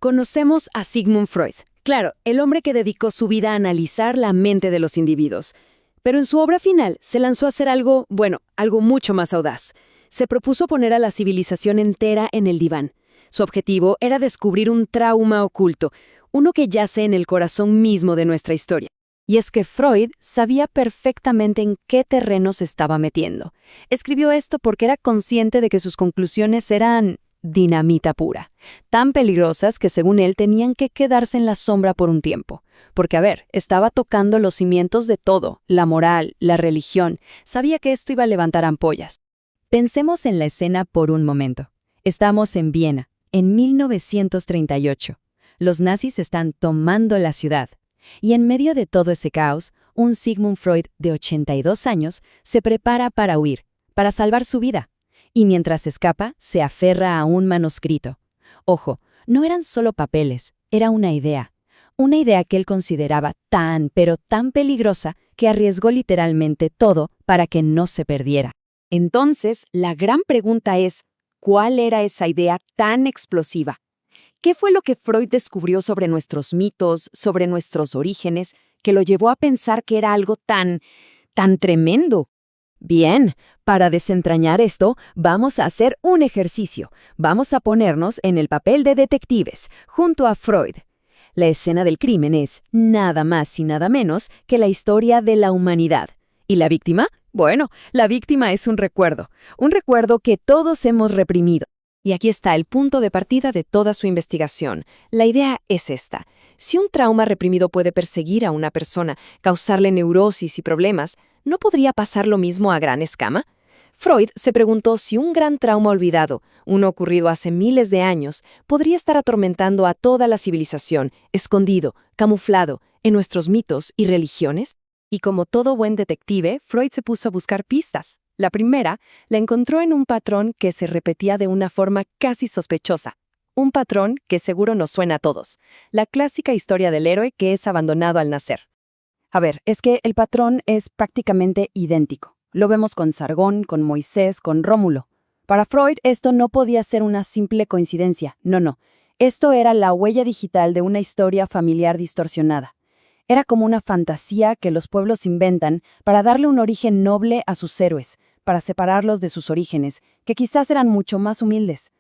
Conocemos a Sigmund Freud. Claro, el hombre que dedicó su vida a analizar la mente de los individuos. Pero en su obra final se lanzó a hacer algo, bueno, algo mucho más audaz. Se propuso poner a la civilización entera en el diván. Su objetivo era descubrir un trauma oculto, uno que yace en el corazón mismo de nuestra historia. Y es que Freud sabía perfectamente en qué terreno se estaba metiendo. Escribió esto porque era consciente de que sus conclusiones eran dinamita pura, tan peligrosas que según él tenían que quedarse en la sombra por un tiempo. Porque, a ver, estaba tocando los cimientos de todo, la moral, la religión. Sabía que esto iba a levantar ampollas. Pensemos en la escena por un momento. Estamos en Viena, en 1938. Los nazis están tomando la ciudad. Y en medio de todo ese caos, un Sigmund Freud de 82 años se prepara para huir, para salvar su vida. Y mientras escapa, se aferra a un manuscrito. Ojo, no eran solo papeles, era una idea. Una idea que él consideraba tan, pero tan peligrosa que arriesgó literalmente todo para que no se perdiera. Entonces, la gran pregunta es, ¿cuál era esa idea tan explosiva? ¿Qué fue lo que Freud descubrió sobre nuestros mitos, sobre nuestros orígenes, que lo llevó a pensar que era algo tan tremendo? Bien, para desentrañar esto, vamos a hacer un ejercicio. Vamos a ponernos en el papel de detectives, junto a Freud. La escena del crimen es nada más y nada menos que la historia de la humanidad. ¿Y la víctima? Bueno, la víctima es un recuerdo que todos hemos reprimido. Y aquí está el punto de partida de toda su investigación. La idea es esta. Si un trauma reprimido puede perseguir a una persona, causarle neurosis y problemas, ¿no podría pasar lo mismo a gran escala? Freud se preguntó si un gran trauma olvidado, uno ocurrido hace miles de años, podría estar atormentando a toda la civilización, escondido, camuflado, en nuestros mitos y religiones. Y como todo buen detective, Freud se puso a buscar pistas. La primera la encontró en un patrón que se repetía de una forma casi sospechosa. Un patrón que seguro nos suena a todos. La clásica historia del héroe que es abandonado al nacer. A ver, es que el patrón es prácticamente idéntico. Lo vemos con Sargón, con Moisés, con Rómulo. Para Freud esto no podía ser una simple coincidencia. No. Esto era la huella digital de una historia familiar distorsionada. Era como una fantasía que los pueblos inventan para darle un origen noble a sus héroes, para separarlos de sus orígenes, que quizás eran mucho más humildes.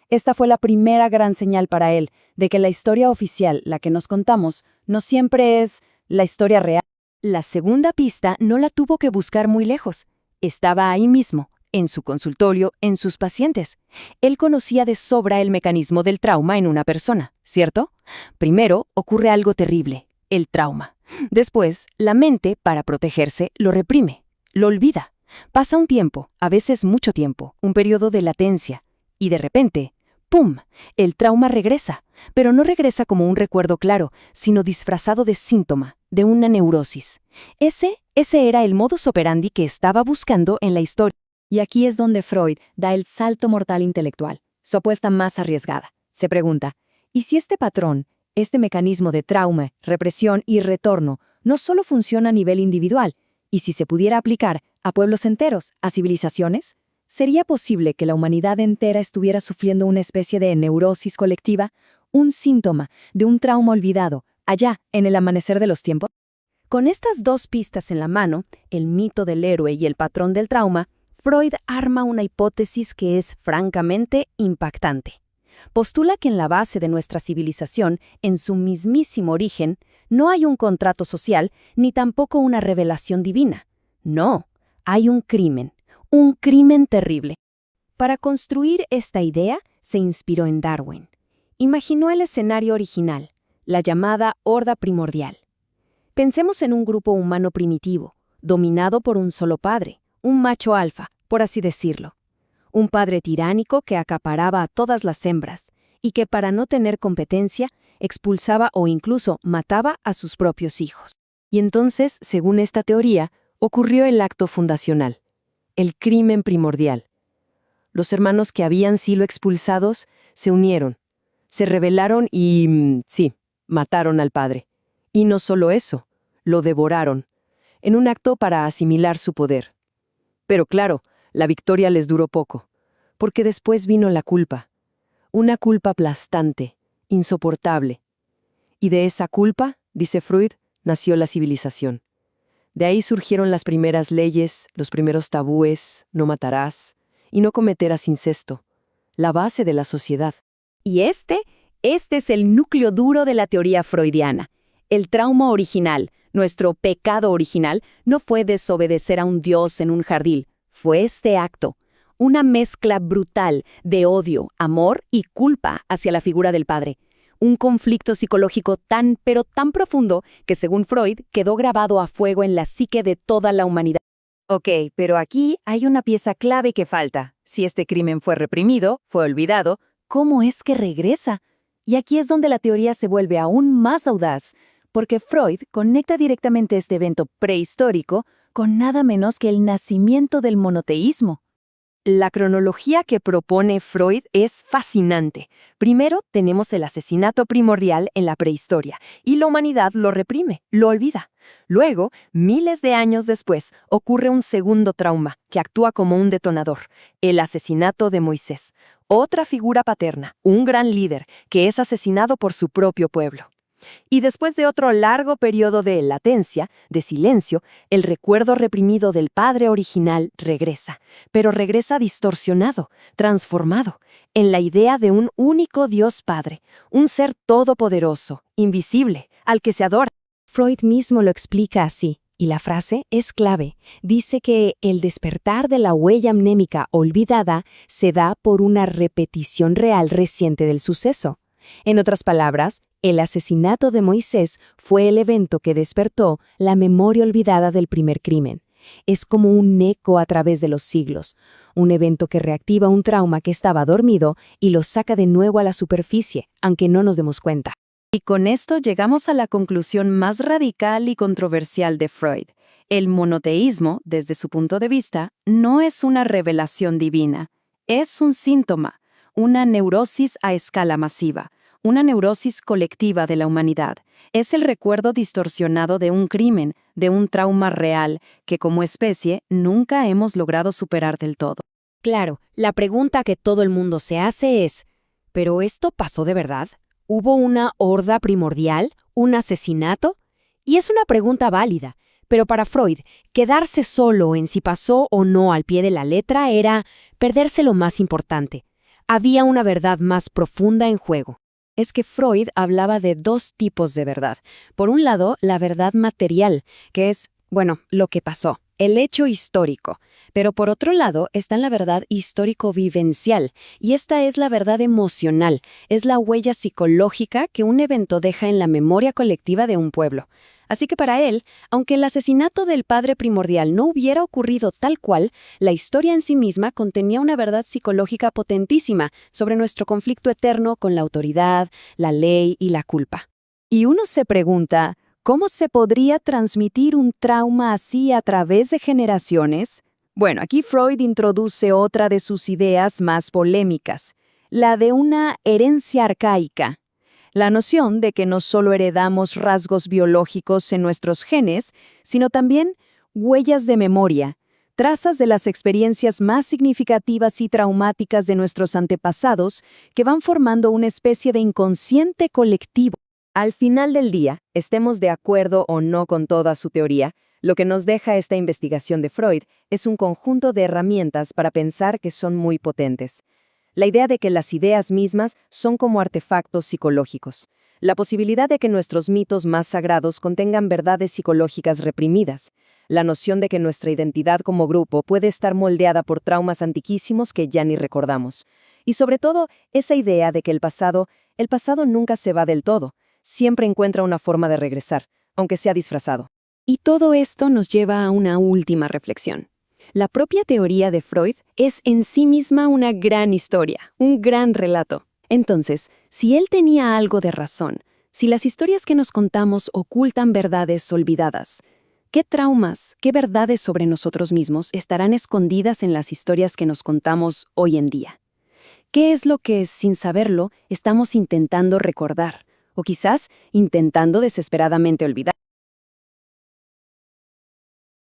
Esta fue la primera gran señal para él, de que la historia oficial, la que nos contamos, no siempre es la historia real. La segunda pista no la tuvo que buscar muy lejos. Estaba ahí mismo, en su consultorio, en sus pacientes. Él conocía de sobra el mecanismo del trauma en una persona, ¿cierto? Primero ocurre algo terrible. El trauma. Después, la mente, para protegerse, lo reprime, lo olvida. Pasa un tiempo, a veces mucho tiempo, un periodo de latencia, y de repente, ¡pum!, el trauma regresa, pero no regresa como un recuerdo claro, sino disfrazado de síntoma, de una neurosis. Ese era el modus operandi que estaba buscando en la historia. Y aquí es donde Freud da el salto mortal intelectual, su apuesta más arriesgada. Se pregunta, ¿y si este patrón, este mecanismo de trauma, represión y retorno no solo funciona a nivel individual, y si se pudiera aplicar a pueblos enteros, a civilizaciones? ¿Sería posible que la humanidad entera estuviera sufriendo una especie de neurosis colectiva, un síntoma de un trauma olvidado, allá, en el amanecer de los tiempos? Con estas dos pistas en la mano, el mito del héroe y el patrón del trauma, Freud arma una hipótesis que es francamente impactante. Postula que en la base de nuestra civilización, en su mismísimo origen, no hay un contrato social ni tampoco una revelación divina. No, hay un crimen terrible. Para construir esta idea, se inspiró en Darwin. Imaginó el escenario original, la llamada horda primordial. Pensemos en un grupo humano primitivo, dominado por un solo padre, un macho alfa, por así decirlo. Un padre tiránico que acaparaba a todas las hembras y que para no tener competencia expulsaba o incluso mataba a sus propios hijos. Y entonces, según esta teoría, ocurrió el acto fundacional, el crimen primordial. Los hermanos que habían sido expulsados se unieron, se rebelaron y, sí, mataron al padre. Y no solo eso, lo devoraron, en un acto para asimilar su poder. Pero claro, la victoria les duró poco, porque después vino la culpa. Una culpa aplastante, insoportable. Y de esa culpa, dice Freud, nació la civilización. De ahí surgieron las primeras leyes, los primeros tabúes, no matarás y no cometerás incesto, la base de la sociedad. Y este es el núcleo duro de la teoría freudiana. El trauma original, nuestro pecado original, no fue desobedecer a un dios en un jardín, fue este acto, una mezcla brutal de odio, amor y culpa hacia la figura del padre. Un conflicto psicológico pero tan profundo que, según Freud, quedó grabado a fuego en la psique de toda la humanidad. Ok, pero aquí hay una pieza clave que falta. Si este crimen fue reprimido, fue olvidado, ¿cómo es que regresa? Y aquí es donde la teoría se vuelve aún más audaz, porque Freud conecta directamente este evento prehistórico con nada menos que el nacimiento del monoteísmo. La cronología que propone Freud es fascinante. Primero tenemos el asesinato primordial en la prehistoria, y la humanidad lo reprime, lo olvida. Luego, miles de años después, ocurre un segundo trauma que actúa como un detonador, el asesinato de Moisés, otra figura paterna, un gran líder, que es asesinado por su propio pueblo. Y después de otro largo periodo de latencia, de silencio, el recuerdo reprimido del padre original regresa, pero regresa distorsionado, transformado, en la idea de un único Dios Padre, un ser todopoderoso, invisible, al que se adora. Freud mismo lo explica así, y la frase es clave. Dice que el despertar de la huella mnémica olvidada se da por una repetición real reciente del suceso. En otras palabras, el asesinato de Moisés fue el evento que despertó la memoria olvidada del primer crimen. Es como un eco a través de los siglos, un evento que reactiva un trauma que estaba dormido y lo saca de nuevo a la superficie, aunque no nos demos cuenta. Y con esto llegamos a la conclusión más radical y controversial de Freud. El monoteísmo, desde su punto de vista, no es una revelación divina, es un síntoma, una neurosis a escala masiva, una neurosis colectiva de la humanidad. Es el recuerdo distorsionado de un crimen, de un trauma real, que como especie nunca hemos logrado superar del todo. Claro, la pregunta que todo el mundo se hace es, ¿pero esto pasó de verdad? ¿Hubo una horda primordial? ¿Un asesinato? Y es una pregunta válida, pero para Freud, quedarse solo en si pasó o no al pie de la letra era perderse lo más importante. Había una verdad más profunda en juego. Es que Freud hablaba de dos tipos de verdad. Por un lado, la verdad material, que es, lo que pasó, el hecho histórico. Pero por otro lado está la verdad histórico-vivencial, y esta es la verdad emocional, es la huella psicológica que un evento deja en la memoria colectiva de un pueblo. Así que para él, aunque el asesinato del padre primordial no hubiera ocurrido tal cual, la historia en sí misma contenía una verdad psicológica potentísima sobre nuestro conflicto eterno con la autoridad, la ley y la culpa. Y uno se pregunta, ¿cómo se podría transmitir un trauma así a través de generaciones? Bueno, aquí Freud introduce otra de sus ideas más polémicas, la de una herencia arcaica. La noción de que no solo heredamos rasgos biológicos en nuestros genes, sino también huellas de memoria, trazas de las experiencias más significativas y traumáticas de nuestros antepasados que van formando una especie de inconsciente colectivo. Al final del día, estemos de acuerdo o no con toda su teoría, lo que nos deja esta investigación de Freud es un conjunto de herramientas para pensar que son muy potentes. La idea de que las ideas mismas son como artefactos psicológicos. La posibilidad de que nuestros mitos más sagrados contengan verdades psicológicas reprimidas. La noción de que nuestra identidad como grupo puede estar moldeada por traumas antiquísimos que ya ni recordamos. Y sobre todo, esa idea de que el pasado nunca se va del todo. Siempre encuentra una forma de regresar, aunque sea disfrazado. Y todo esto nos lleva a una última reflexión. La propia teoría de Freud es en sí misma una gran historia, un gran relato. Entonces, si él tenía algo de razón, si las historias que nos contamos ocultan verdades olvidadas, ¿qué traumas, qué verdades sobre nosotros mismos estarán escondidas en las historias que nos contamos hoy en día? ¿Qué es lo que, sin saberlo, estamos intentando recordar? O quizás intentando desesperadamente olvidar.